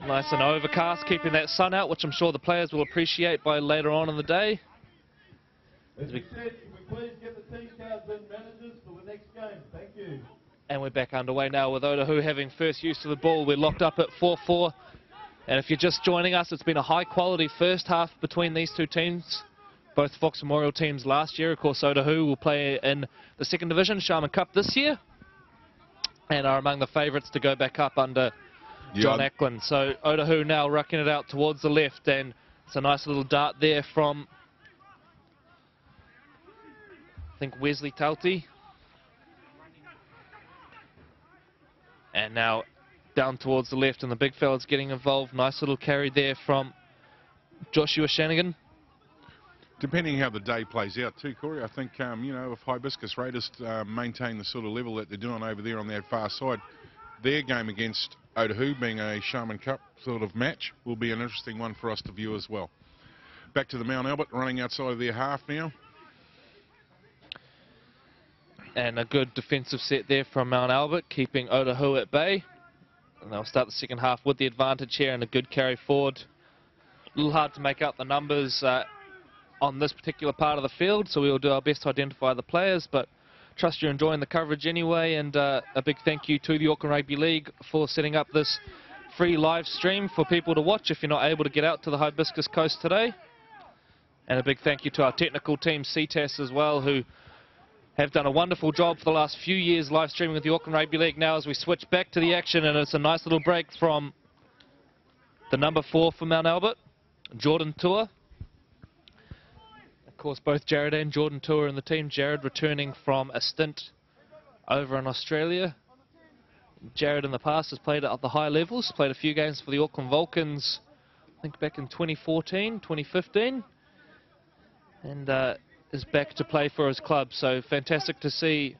Nice and overcast, keeping that sun out, which I'm sure the players will appreciate by later on in the day. As we said, can we please get the team cards and managers for the next game? Thank you. And we're back underway now with Otahuhu having first use of the ball. We're locked up at 4-4. And if you're just joining us, it's been a high-quality first half between these two teams. Both Fox Memorial teams last year. Of course, Otahuhu will play in the second division, Sharman Cup, this year. And are among the favourites to go back up under John Ackland. So Otahuhu now rucking it out towards the left. And it's a nice little dart there from, I think, Wesley Tauti. And now down towards the left, and the big fella's getting involved. Nice little carry there from Joshua Shanigan. Depending how the day plays out too, Corey, I think, you know, if Hibiscus Raiders maintain the sort of level that they're doing over there on that far side, their game against Otahuhu, being a Sharman Cup sort of match, will be an interesting one for us to view as well. Back to the Mount Albert, running outside of their half now. And a good defensive set there from Mount Albert, keeping Otahuhu at bay. And they'll start the second half with the advantage here and a good carry forward. A little hard to make out the numbers on this particular part of the field, so we'll do our best to identify the players, but trust you're enjoying the coverage anyway. And a big thank you to the Auckland Rugby League for setting up this free live stream for people to watch if you're not able to get out to the Hibiscus Coast today. And a big thank you to our technical team, CTAS, as well, who have done a wonderful job for the last few years live streaming with the Auckland Rugby League. Now as we switch back to the action, and it's a nice little break from the number 4 for Mount Albert, Jordan Tua. Of course, both Jared and Jordan Tua in the team. Jared returning from a stint over in Australia. Jared in the past has played at the high levels, played a few games for the Auckland Vulcans, I think back in 2014, 2015. And is back to play for his club, so fantastic to see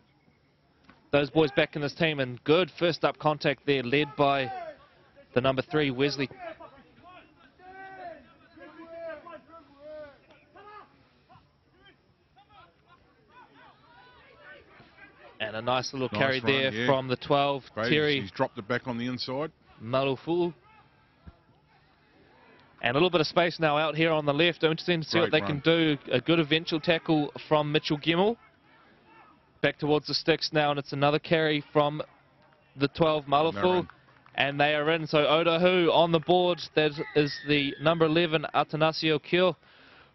those boys back in this team. And good first up contact there, led by the number 3, Wesley. And a nice little carry run, there yeah, from the 12, Terry. He's dropped it back on the inside. Malufu. And a little bit of space now out here on the left. Interesting to see what they can do. A good eventual tackle from Mitchell Gemmell. Back towards the sticks now, and it's another carry from the 12, Malufu. And they are in. So Otahuhu on the board. That is the number 11, Atanasio Kyo,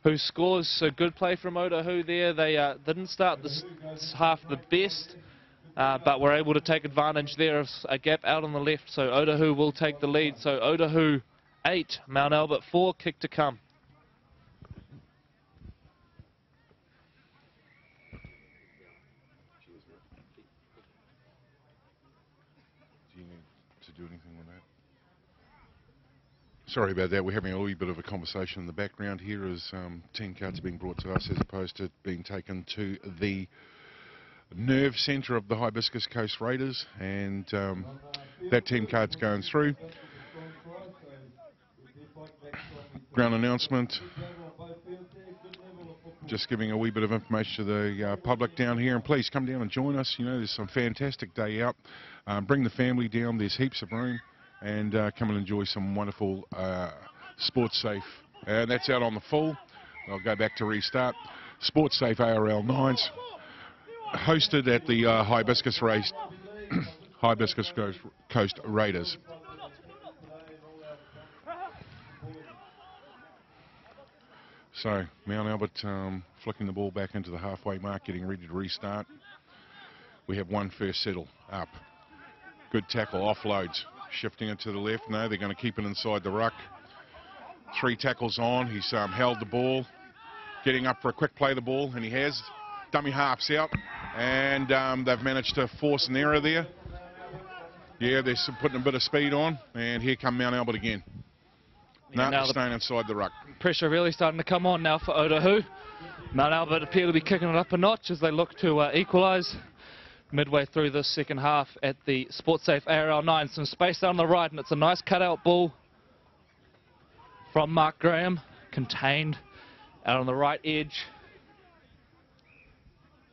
who scores. So good play from Otahuhu there. They didn't start this half the best, but were able to take advantage there of a gap out on the left. So Otahuhu will take the lead. So Otahuhu 8, Mount Albert 4, kick to come. Do you need to do anything with that? Sorry about that. We're having a wee bit of a conversation in the background here as team cards are being brought to us as opposed to being taken to the nerve centre of the Hibiscus Coast Raiders, and that team card's going through. Ground announcement, just giving a wee bit of information to the public down here, and please come down and join us. You know, there's some fantastic day out. Bring the family down, there's heaps of room, and come and enjoy some wonderful sports safe. And that's out on the full. I'll go back to restart. Sports safe ARL Nines, hosted at the Hibiscus Coast Raiders. So Mount Albert flicking the ball back into the halfway mark, getting ready to restart. We have one first settle up. Good tackle, offloads, shifting it to the left. No, they're going to keep it inside the ruck. 3 tackles on. He's held the ball, getting up for a quick play of the ball, and he has. Dummy halves out, and they've managed to force an error there. Yeah, they're putting a bit of speed on, and here come Mount Albert again. No, they're staying inside the ruck. Pressure really starting to come on now for Otahuhu. Mount Albert appear to be kicking it up a notch as they look to equalise midway through this second half at the SportSafe ARL 9. Some space down the right, and it's a nice cutout ball from Mark Graham, contained out on the right edge.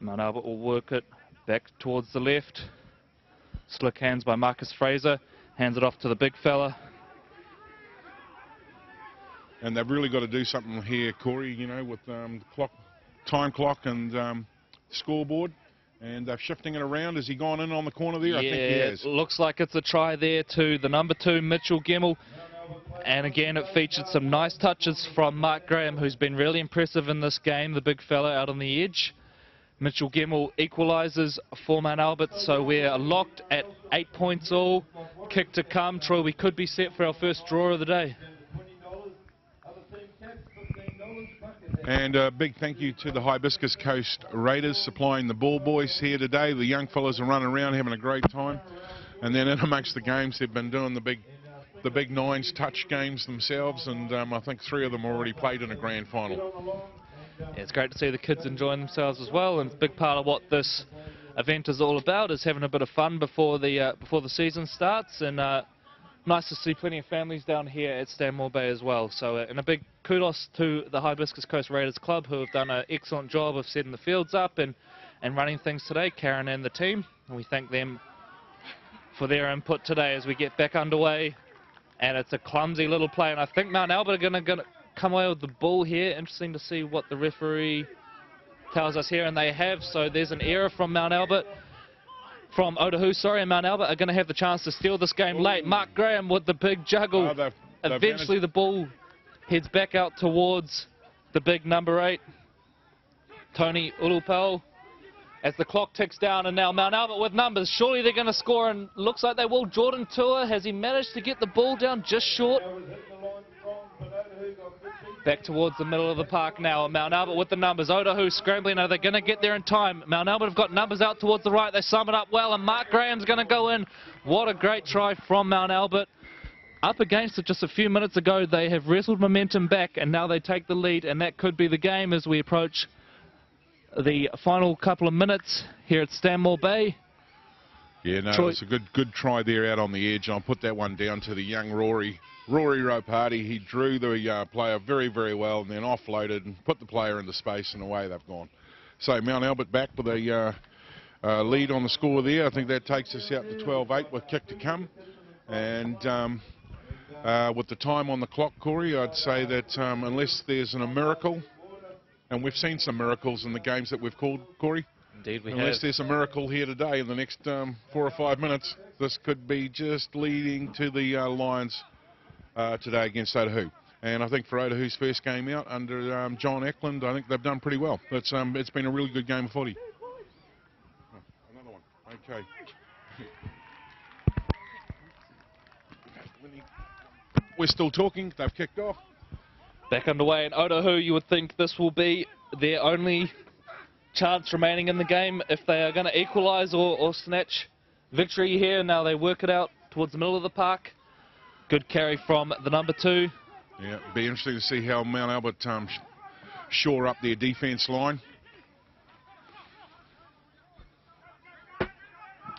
Mount Albert will work it back towards the left. Slick hands by Marcus Fraser, hands it off to the big fella. And they've really got to do something here, Corey, you know, with the time clock and scoreboard. And they're shifting it around. Has he gone in on the corner there? Yeah, I think he has. it looks like it's a try there to the number 2, Mitchell Gemmell. And again, it featured some nice touches from Mark Graham, who's been really impressive in this game, the big fella out on the edge. Mitchell Gemmell equalises for Mount Albert, so we're locked at 8 points all. Kick to come. Troy, we could be set for our first draw of the day. And a big thank you to the Hibiscus Coast Raiders supplying the ball boys here today. The young fellas are running around having a great time. And then in amongst the games, they've been doing the big nines touch games themselves, and I think 3 of them already played in a grand final. Yeah, it's great to see the kids enjoying themselves as well, and a big part of what this event is all about is having a bit of fun before the season starts, and nice to see plenty of families down here at Stanmore Bay as well. So and a big kudos to the Hibiscus Coast Raiders Club, who have done an excellent job of setting the fields up and running things today, Karen and the team, and we thank them for their input today as we get back underway. And it's a clumsy little play, and I think Mount Albert are going to come away with the ball here. Interesting to see what the referee tells us here, and they have. So there's an error from Mount Albert, from Otahuhu, sorry, and Mount Albert are going to have the chance to steal this game late. Mark Graham with the big juggle. They've Eventually the ball heads back out towards the big number 8, Tony Ulupel. As the clock ticks down, and now Mount Albert with numbers. Surely they're going to score, and looks like they will. Jordan Tua, has he managed to get the ball down just short? Back towards the middle of the park now. Mount Albert with the numbers. Otahuhu scrambling. Are they going to get there in time? Mount Albert have got numbers out towards the right. They sum it up well, and Mark Graham's going to go in. What a great try from Mount Albert. Up against it just a few minutes ago, they have wrestled momentum back, and now they take the lead, and that could be the game as we approach the final couple of minutes here at Stanmore Bay. Yeah, no, Troy. it's a good try there out on the edge. I'll put that one down to the young Rory Ropati. He drew the player very, very well and then offloaded and put the player into space, and away they've gone. So Mount Albert back with a lead on the score there. I think that takes us out to 12-8 with kick to come. And with the time on the clock, Corey, I'd say that unless there's a miracle, and we've seen some miracles in the games that we've called, Corey. Indeed we Unless have. there's a miracle here today in the next 4 or 5 minutes, this could be just leading to the Lions today against Otahuhu. And I think for Otahu's first game out under John Eklund, I think they've done pretty well. It's been a really good game of footy. Oh, another one. Okay. We're still talking. They've kicked off. Back underway, and Otahuhu, you would think this will be their only chance remaining in the game if they are going to equalise or snatch victory here. Now they work it out towards the middle of the park. Good carry from the number 2. Yeah, it'll be interesting to see how Mount Albert shore up their defence line.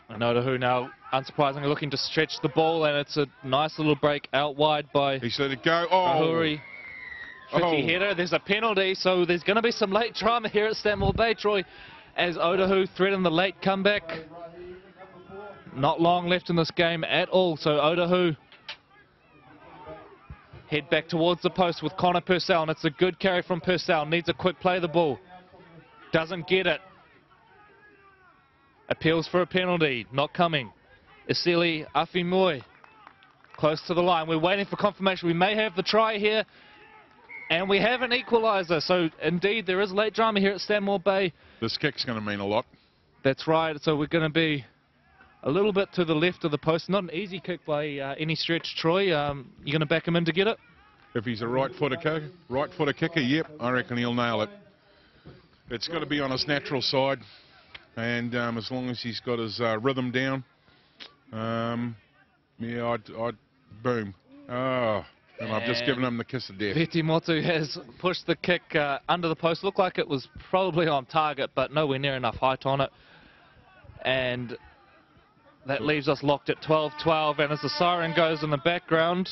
And Otahuhu now, unsurprisingly, looking to stretch the ball, and it's a nice little break out wide by He's let it go. Oh, Ahuri. Tricky header. There's a penalty, so there's going to be some late drama here at Stanmore Bay, Troy, as Otahuhu threaten the late comeback. Not long left in this game at all, so Otahuhu head back towards the post with Connor Purcell, and it's a good carry from Purcell. Needs a quick play the ball. Doesn't get it. Appeals for a penalty. Not coming. Isili Afimui close to the line. We're waiting for confirmation. We may have the try here. And we have an equaliser, so indeed there is late drama here at Stanmore Bay. This kick's going to mean a lot. That's right, so we're going to be a little bit to the left of the post. Not an easy kick by any stretch, Troy. You're going to back him in to get it? If he's a right-footer kicker, yep, I reckon he'll nail it. It's got to be on his natural side, and as long as he's got his rhythm down, yeah, I'd boom. Oh. And I've just given him the kiss of death. Veti Motu has pushed the kick under the post. Looked like it was probably on target, but nowhere near enough height on it. And that leaves us locked at 12-12. And as the siren goes in the background,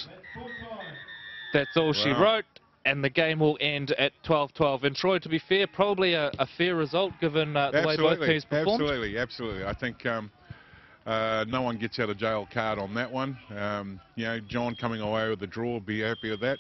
that's all she wrote. And the game will end at 12-12. And Troy, to be fair, probably a fair result given the way both teams performed. Absolutely. I think no one gets out of jail card on that one. You know, John coming away with the draw, be happy with that.